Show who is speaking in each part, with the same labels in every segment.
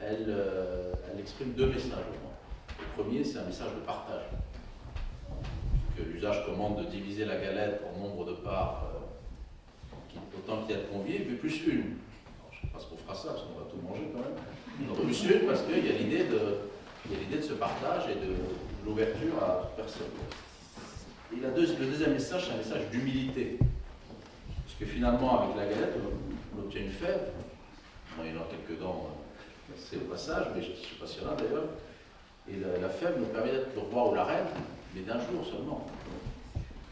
Speaker 1: Elle exprime deux messages. Le premier, c'est un message de partage. Que l'usage commande de diviser la galette en nombre de parts, autant qu'il y a de convives, mais plus une. Alors, je ne sais pas ce qu'on fera ça, parce qu'on va tout manger quand même. Donc plus une, parce qu'il y a l'idée de ce partage et de l'ouverture à toute personne. Et le deuxième message, c'est un message d'humilité. Parce que finalement, avec la galette, on obtient une fève. Bon, il y en a quelques dents. C'est au passage, mais je ne sais pas s'il y en a d'ailleurs. Et la fève nous permet d'être le roi ou la reine, mais d'un jour seulement.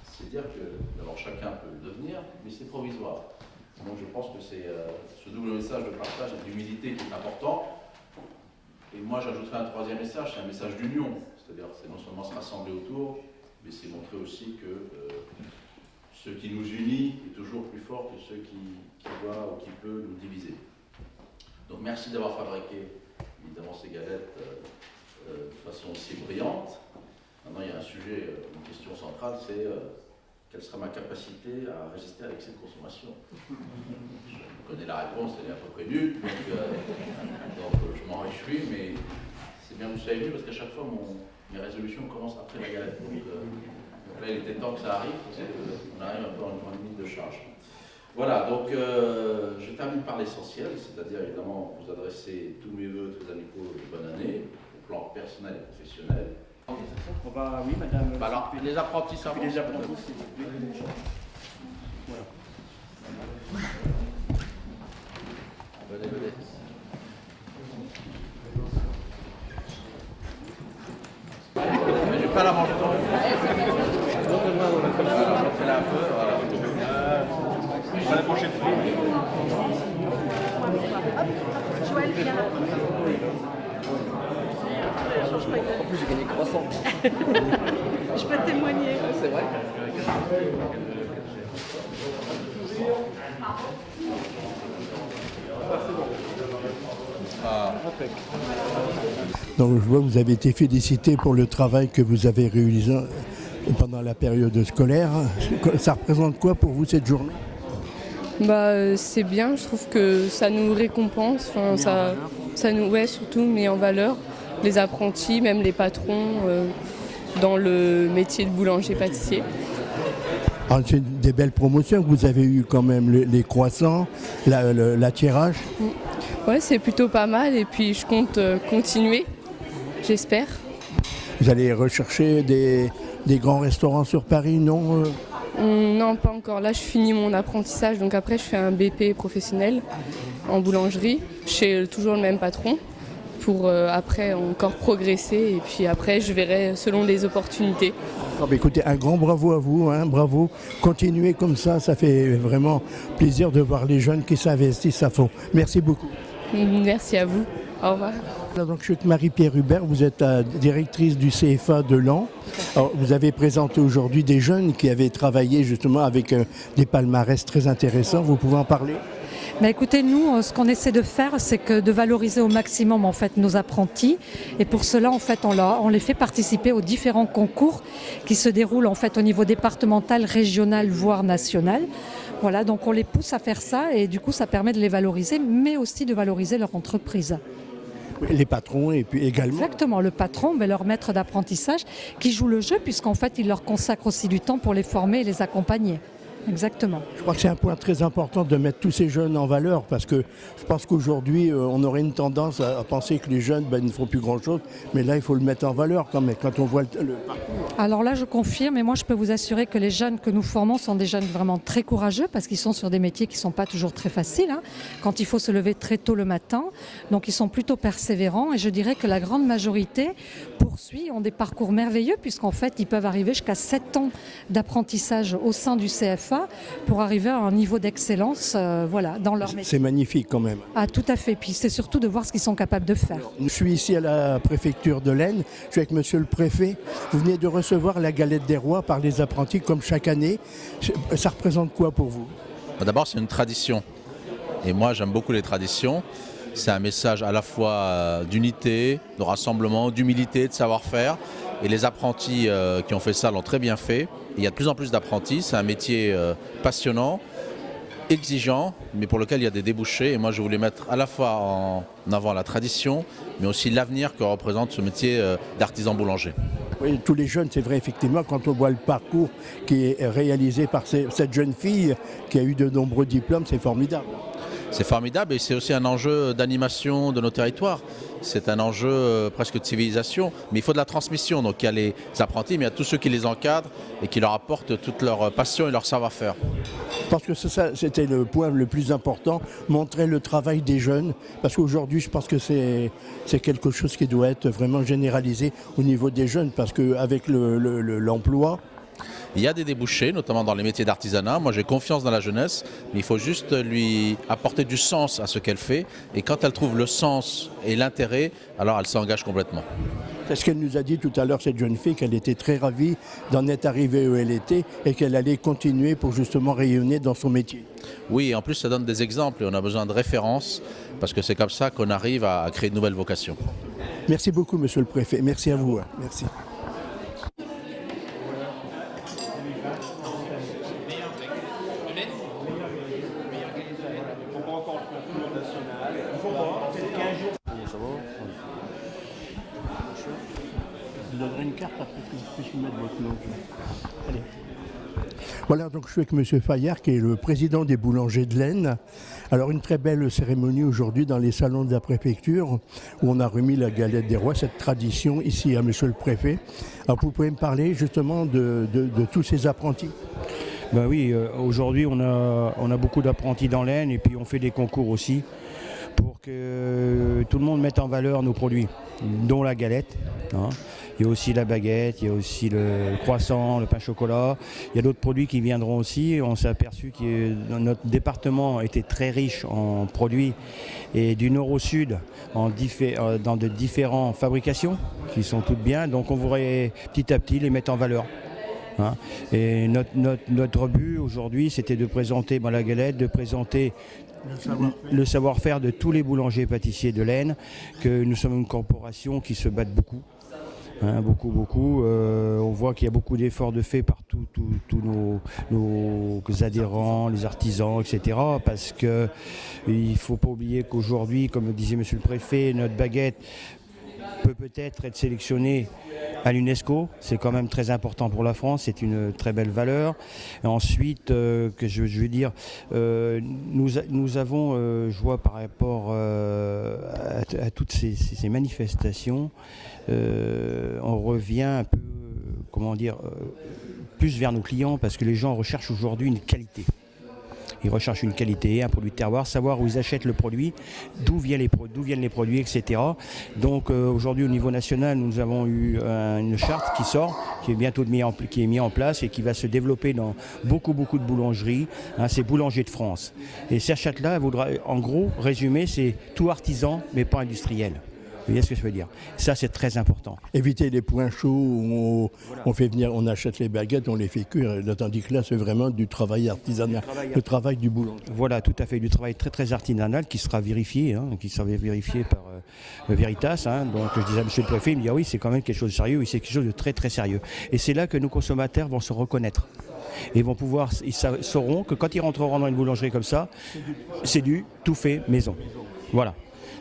Speaker 1: C'est-à-dire que, d'abord, chacun peut le devenir, mais c'est provisoire. Donc je pense que c'est ce double message de partage et d'humilité qui est important. Et moi, j'ajouterais un troisième message, c'est un message d'union. C'est-à-dire, c'est non seulement se rassembler autour, mais c'est montrer aussi que ce qui nous unit est toujours plus fort que ce qui doit ou qui peut nous diviser. Donc merci d'avoir fabriqué évidemment ces galettes de façon aussi brillante. Maintenant il y a un sujet, une question centrale, c'est quelle sera ma capacité à résister à l'excès de consommation. Je connais la réponse, elle est à peu près nulle, donc je m'en réjouis, mais c'est bien que vous soyez venus parce qu'à chaque fois mes résolutions commencent après la galette. Donc là il était temps que ça arrive parce qu'on arrive un peu en limite de charge. Voilà, donc je termine par l'essentiel, c'est-à-dire évidemment vous adresser tous mes vœux très amicaux de bonne année, au plan personnel et professionnel.
Speaker 2: On va, oui, madame.
Speaker 1: Bah alors, les apprentis, ça
Speaker 2: les apprentis, s'il vous plaît. Voilà.
Speaker 1: Venez. Mais j'ai pas la manche. Alors, on fait là un peu, voilà.
Speaker 2: À la prochaine fois.
Speaker 3: Joël, viens.
Speaker 4: En plus, j'ai gagné croissant.
Speaker 3: Je peux témoigner.
Speaker 4: C'est vrai.
Speaker 5: Donc je vois que vous avez été félicité pour le travail que vous avez réalisé pendant la période scolaire. Ça représente quoi pour vous cette journée ?
Speaker 6: C'est bien, je trouve que ça nous récompense, ça nous surtout met en valeur les apprentis, même les patrons dans le métier de boulanger-pâtissier.
Speaker 5: Alors, c'est des belles promotions que vous avez eues quand même, les croissants, l'attirage.
Speaker 6: Ouais, c'est plutôt pas mal et puis je compte continuer, j'espère.
Speaker 5: Vous allez rechercher des grands restaurants sur Paris, non
Speaker 6: Non, pas encore. Là, je finis mon apprentissage, donc après, je fais un BP professionnel en boulangerie, chez toujours le même patron, pour après encore progresser. Et puis après, je verrai selon les opportunités.
Speaker 5: Écoutez, un grand bravo à vous, bravo. Continuez comme ça fait vraiment plaisir de voir les jeunes qui s'investissent à fond. Merci beaucoup.
Speaker 6: Merci à vous. Au revoir.
Speaker 5: Donc, je suis avec Marie-Pierre Hubert, vous êtes la directrice du CFA de Laon. Alors, vous avez présenté aujourd'hui des jeunes qui avaient travaillé justement avec des palmarès très intéressants. Vous pouvez en parler ?
Speaker 7: Écoutez, nous, ce qu'on essaie de faire, c'est que de valoriser au maximum en fait nos apprentis. Et pour cela, en fait, on les fait participer aux différents concours qui se déroulent en fait au niveau départemental, régional, voire national. Voilà, donc on les pousse à faire ça et du coup, ça permet de les valoriser, mais aussi de valoriser leur entreprise.
Speaker 5: Les patrons et puis également.
Speaker 7: Exactement, le patron, leur maître d'apprentissage qui joue le jeu puisqu'en fait, il leur consacre aussi du temps pour les former et les accompagner. Exactement.
Speaker 5: Je crois que c'est un point très important de mettre tous ces jeunes en valeur parce que je pense qu'aujourd'hui, on aurait une tendance à penser que les jeunes ne font plus grand-chose, mais là, il faut le mettre en valeur quand même, quand on voit le parcours.
Speaker 7: Alors là, je confirme et moi, je peux vous assurer que les jeunes que nous formons sont des jeunes vraiment très courageux parce qu'ils sont sur des métiers qui ne sont pas toujours très faciles, quand il faut se lever très tôt le matin. Donc, ils sont plutôt persévérants et je dirais que la grande majorité ont des parcours merveilleux puisqu'en fait, ils peuvent arriver jusqu'à 7 ans d'apprentissage au sein du CFA pour arriver à un niveau d'excellence dans leur métier.
Speaker 5: C'est magnifique quand même.
Speaker 7: Ah, tout à fait. Puis c'est surtout de voir ce qu'ils sont capables de faire.
Speaker 5: Je suis ici à la préfecture de l'Aisne. Je suis avec monsieur le préfet. Vous venez de recevoir la galette des rois par les apprentis comme chaque année. Ça représente quoi pour vous ?
Speaker 1: D'abord, c'est une tradition. Et moi, j'aime beaucoup les traditions. C'est un message à la fois d'unité, de rassemblement, d'humilité, de savoir-faire. et les apprentis qui ont fait ça l'ont très bien fait. Il y a de plus en plus d'apprentis, c'est un métier passionnant, exigeant, mais pour lequel il y a des débouchés. Et moi, je voulais mettre à la fois en avant la tradition, mais aussi l'avenir que représente ce métier d'artisan boulanger.
Speaker 5: Oui, tous les jeunes, c'est vrai, effectivement, quand on voit le parcours qui est réalisé par cette jeune fille qui a eu de nombreux diplômes, c'est formidable.
Speaker 1: C'est formidable et c'est aussi un enjeu d'animation de nos territoires. C'est un enjeu presque de civilisation, mais il faut de la transmission. Donc il y a les apprentis, mais il y a tous ceux qui les encadrent et qui leur apportent toute leur passion et leur savoir-faire.
Speaker 5: Je pense que c'était le point le plus important, montrer le travail des jeunes, parce qu'aujourd'hui, je pense que c'est quelque chose qui doit être vraiment généralisé au niveau des jeunes, parce qu'avec l'emploi,
Speaker 1: il y a des débouchés, notamment dans les métiers d'artisanat. Moi, j'ai confiance dans la jeunesse, mais il faut juste lui apporter du sens à ce qu'elle fait. Et quand elle trouve le sens et l'intérêt, alors elle s'engage complètement.
Speaker 5: C'est ce qu'elle nous a dit tout à l'heure, cette jeune fille, qu'elle était très ravie d'en être arrivée où elle était et qu'elle allait continuer pour justement rayonner dans son métier.
Speaker 1: Oui, et en plus, ça donne des exemples et on a besoin de références parce que c'est comme ça qu'on arrive à créer de nouvelles vocations.
Speaker 5: Merci beaucoup, monsieur le préfet. Merci à vous. Merci. Je vous donnerai une carte après que je puisse mettre votre nom. Allez. Voilà, donc je suis avec M. Fayard, qui est le président des boulangers de l'Aisne. Alors une très belle cérémonie aujourd'hui dans les salons de la préfecture, où on a remis la galette des rois, cette tradition ici à M. le préfet. Alors vous pouvez me parler justement de tous ces apprentis?
Speaker 8: Ben oui, aujourd'hui on a beaucoup d'apprentis dans l'Aisne et puis on fait des concours aussi pour que tout le monde mette en valeur nos produits, dont la galette. Hein. Il y a aussi la baguette, il y a aussi le croissant, le pain chocolat. Il y a d'autres produits qui viendront aussi. On s'est aperçu que notre département était très riche en produits et du nord au sud dans de différentes fabrications qui sont toutes bien. Donc on voudrait petit à petit les mettre en valeur. Hein. Et notre but aujourd'hui, c'était de présenter la galette, de présenter le savoir-faire de tous les boulangers et pâtissiers de l'Aisne, que nous sommes une corporation qui se bat beaucoup. Hein, beaucoup. On voit qu'il y a beaucoup d'efforts de fait par tous nos adhérents, les artisans, etc. Parce qu'il ne faut pas oublier qu'aujourd'hui, comme le disait Monsieur le Préfet, notre baguette peut peut-être être sélectionnée à l'UNESCO. C'est quand même très important pour la France, c'est une très belle valeur. Et ensuite, que je veux dire, nous avons, je vois par rapport à toutes ces manifestations, on revient un peu, plus vers nos clients, parce que les gens recherchent aujourd'hui une qualité. Ils recherchent une qualité, un produit de terroir, savoir où ils achètent le produit, d'où viennent les produits, etc. Donc aujourd'hui au niveau national, nous avons eu une charte qui sort, qui est bientôt mise en place et qui va se développer dans beaucoup de boulangeries. Hein, c'est Boulanger de France. Et cette charte-là, en gros, résumé, c'est tout artisan, mais pas industriel. Vous voyez ce que je veux dire? Ça, c'est très important.
Speaker 5: Éviter les points chauds où on fait venir, on achète les baguettes, on les fait cuire, tandis que là, c'est vraiment du travail artisanal, le travail du boulanger.
Speaker 8: Voilà, tout à fait, du travail très artisanal qui sera vérifié, par Veritas. Hein. Donc, je disais à Monsieur le Préfet, il me dit, ah oui, c'est quand même quelque chose de sérieux, oui, c'est quelque chose de très sérieux. Et c'est là que nos consommateurs vont se reconnaître. Et ils sauront que quand ils rentreront dans une boulangerie comme ça, c'est du tout fait maison. Voilà.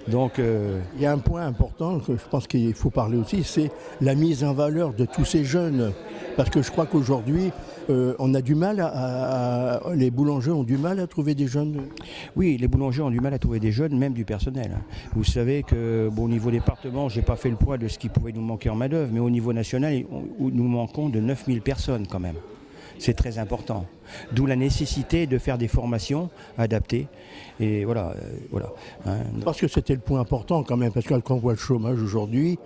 Speaker 8: Donc,
Speaker 5: il y a un point important que je pense qu'il faut parler aussi, c'est la mise en valeur de tous ces jeunes. Parce que je crois qu'aujourd'hui, on a du mal les boulangers ont du mal à trouver des jeunes.
Speaker 8: Oui, les boulangers ont du mal à trouver des jeunes, même du personnel. Vous savez que, au niveau département, je n'ai pas fait le poids de ce qui pouvait nous manquer en main-d'œuvre, mais au niveau national, nous manquons de 9000 personnes quand même. C'est très important. D'où la nécessité de faire des formations adaptées. Et voilà. Hein.
Speaker 5: Parce que c'était le point important quand même, parce que quand on voit le chômage aujourd'hui,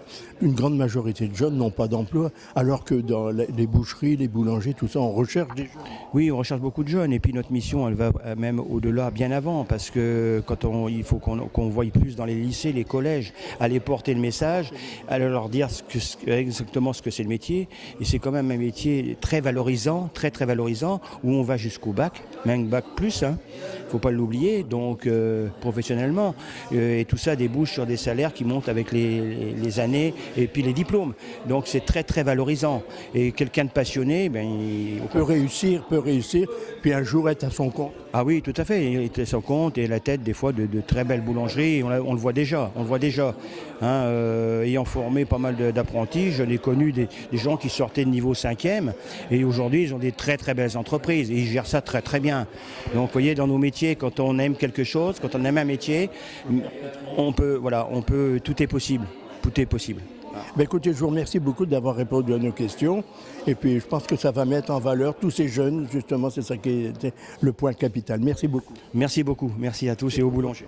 Speaker 5: une grande majorité de jeunes n'ont pas d'emploi, alors que dans les boucheries, les boulangers, tout ça, on recherche des jeunes.
Speaker 8: Oui, on recherche beaucoup de jeunes. Et puis notre mission, elle va même au-delà, bien avant, parce que il faut qu'on voie plus dans les lycées, les collèges, aller porter le message, aller leur dire exactement ce que c'est le métier. Et c'est quand même un métier très valorisant, très très valorisant, où on va jusqu'au bac, même bac plus, hein, faut pas l'oublier, donc professionnellement. Et tout ça débouche sur des salaires qui montent avec les années et puis les diplômes. Donc c'est très très valorisant. Et quelqu'un de passionné, il
Speaker 5: peut réussir, puis un jour être à son compte.
Speaker 8: Ah oui, tout à fait. Il est à son compte et la tête des fois de très belles boulangeries. On le voit déjà. Hein, ayant formé pas mal d'apprentis, je n'ai connu des gens qui sortaient de niveau 5e et aujourd'hui ils ont des très très belles entreprises et ils gèrent ça très très bien. Donc vous voyez, dans nos métiers, quand on aime quelque chose, quand on aime un métier, tout est possible. Tout est possible.
Speaker 5: Écoutez, je vous remercie beaucoup d'avoir répondu à nos questions. Et puis, je pense que ça va mettre en valeur tous ces jeunes. Justement, c'est ça qui était le point capital. Merci beaucoup.
Speaker 8: Merci beaucoup. Merci à tous et aux boulangers.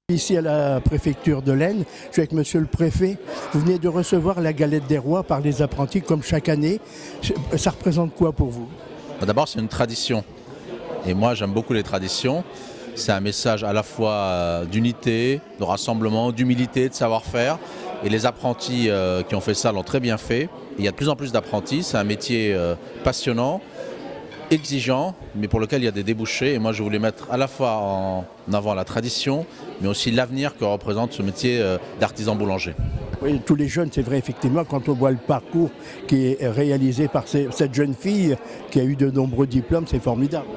Speaker 5: Ici à la préfecture de l'Aisne, je suis avec monsieur le préfet. Vous venez de recevoir la galette des rois par les apprentis comme chaque année. Ça représente quoi pour vous?
Speaker 1: D'abord, c'est une tradition. Et moi, j'aime beaucoup les traditions. C'est un message à la fois d'unité, de rassemblement, d'humilité, de savoir-faire. Et les apprentis qui ont fait ça l'ont très bien fait. Et il y a de plus en plus d'apprentis. C'est un métier passionnant, exigeant, mais pour lequel il y a des débouchés. Et moi, je voulais mettre à la fois en avant la tradition, mais aussi l'avenir que représente ce métier d'artisan boulanger.
Speaker 5: Oui, tous les jeunes, c'est vrai, effectivement, quand on voit le parcours qui est réalisé par cette jeune fille qui a eu de nombreux diplômes, c'est formidable.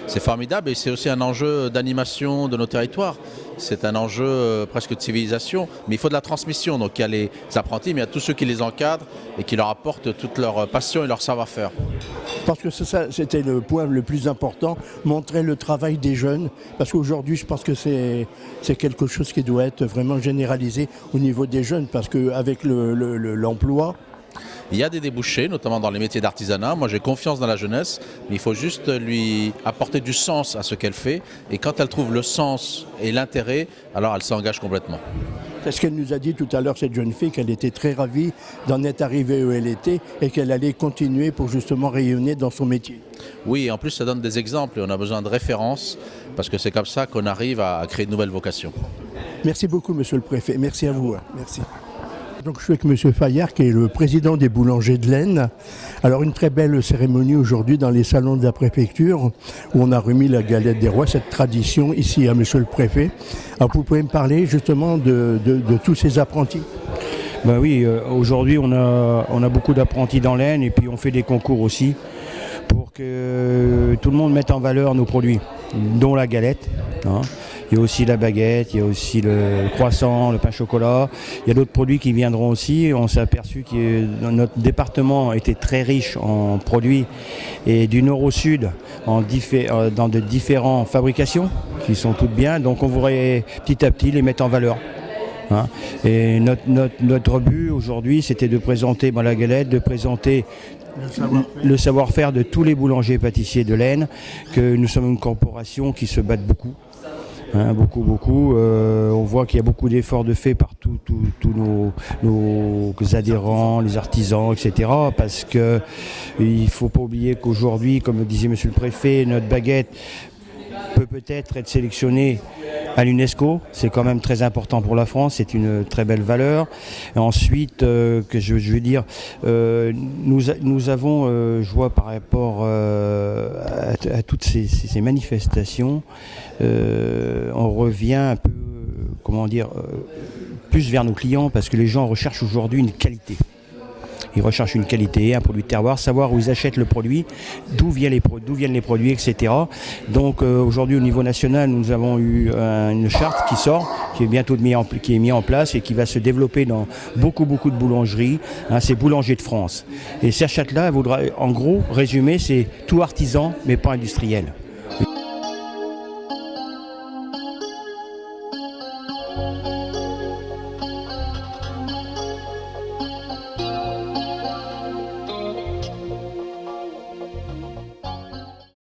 Speaker 1: C'est formidable et c'est aussi un enjeu d'animation de nos territoires. C'est un enjeu presque de civilisation, mais il faut de la transmission. Donc il y a les apprentis, mais il y a tous ceux qui les encadrent et qui leur apportent toute leur passion et leur savoir-faire.
Speaker 5: Je pense que c'était le point le plus important, montrer le travail des jeunes, parce qu'aujourd'hui je pense que c'est quelque chose qui doit être vraiment généralisé au niveau des jeunes, parce qu'avec l'emploi,
Speaker 1: il y a des débouchés, notamment dans les métiers d'artisanat. Moi, j'ai confiance dans la jeunesse, mais il faut juste lui apporter du sens à ce qu'elle fait. Et quand elle trouve le sens et l'intérêt, alors elle s'engage complètement.
Speaker 5: C'est ce qu'elle nous a dit tout à l'heure, cette jeune fille, qu'elle était très ravie d'en être arrivée où elle était et qu'elle allait continuer pour justement rayonner dans son métier.
Speaker 1: Oui, et en plus, ça donne des exemples et on a besoin de références parce que c'est comme ça qu'on arrive à créer de nouvelles vocations.
Speaker 5: Merci beaucoup, monsieur le préfet. Merci à vous. Merci. Donc, je suis avec monsieur Fayard, qui est le président des boulangers de l'Aisne. Alors, une très belle cérémonie aujourd'hui dans les salons de la préfecture, où on a remis la galette des rois, cette tradition ici à monsieur le préfet. Alors, vous pouvez me parler justement de tous ces apprentis?
Speaker 8: Ben oui, aujourd'hui, on a beaucoup d'apprentis dans l'Aisne et puis on fait des concours aussi pour que tout le monde mette en valeur nos produits, dont la galette. Hein. Il y a aussi la baguette, il y a aussi le croissant, le pain chocolat. Il y a d'autres produits qui viendront aussi. On s'est aperçu que notre département était très riche en produits et du nord au sud dans de différentes fabrications qui sont toutes bien. Donc on voudrait petit à petit les mettre en valeur. Hein. Et notre but aujourd'hui, c'était de présenter la galette, de présenter le savoir-faire de tous les boulangers et pâtissiers de l'Aisne, que nous sommes une corporation qui se bat beaucoup. Hein, beaucoup. On voit qu'il y a beaucoup d'efforts de fait par tous nos adhérents, les artisans, etc. Parce qu'il ne faut pas oublier qu'aujourd'hui, comme le disait monsieur le préfet, notre baguette peut-être être sélectionnée à l'UNESCO, c'est quand même très important pour la France, c'est une très belle valeur. Et ensuite, que je veux dire, nous avons, je vois par rapport à toutes ces manifestations, on revient un peu, plus vers nos clients, parce que les gens recherchent aujourd'hui une qualité. Ils recherchent une qualité, un produit de terroir, savoir où ils achètent le produit, d'où viennent les produits, etc. Donc aujourd'hui au niveau national, nous avons eu une charte qui sort, qui est bientôt mise en place et qui va se développer dans beaucoup de boulangeries. C'est Boulangers de France. Et cette charte-là, en gros, résumé, c'est tout artisan mais pas industriel.